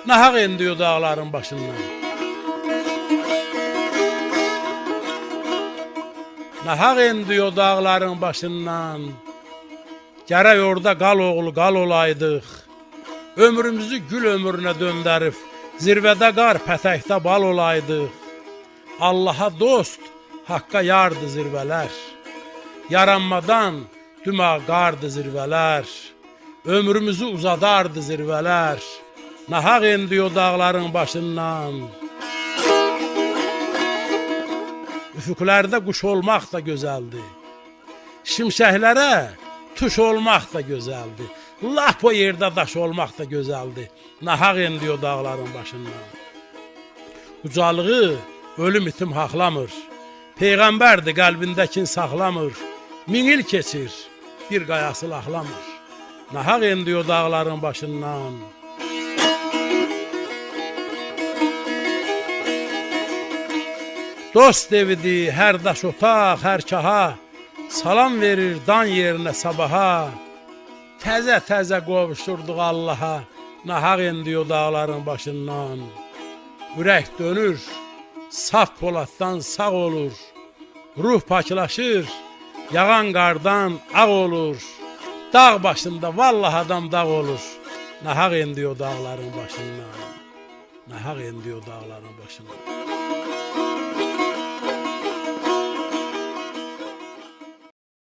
nahaq endi o dağların başından. Nahaq endi o dağların başından. Gərək orada qal oğlu qal olaydıq. Ömrümüzü gül ömrünə döndərib, zirvədə qar, pətəkdə bal olaydıq. Allaha dost, haqqa yardı zirvələr. Yaranmadan dümağ qardı zirvələr. Ömrümüzü uzadardı zirvələr. Nahaq endi o dağların başından. Üfüqlərdə quş olmaq da gözəldir. Şimşəklərə tuş olmaq da gözəldir. Lap o yerdə daş olmaq da gözəldir. Nahaq endi o dağların başından. Ucalığı ölüm itim haqlamır. Peyğəmbərdir qəlbindəkin saxlamır. 1000 il keçir, bir qayası laxlamır. Nahaq endi o dağların başından. Dost evidir, hər daş otaq, hər kaha. Salam verir dan yerinə sabaha. Təzə-təzə qovuşurduq Allaha. Nahaq endi o dağların başından. Ürək dönür, saf poladdan sağ olur. Ruh paklaşır, yağan qardan ağ olur. Dağ başında vallah adam dağ olur. Nahaq endi o dağların başından. Nahaq endi o dağların başından.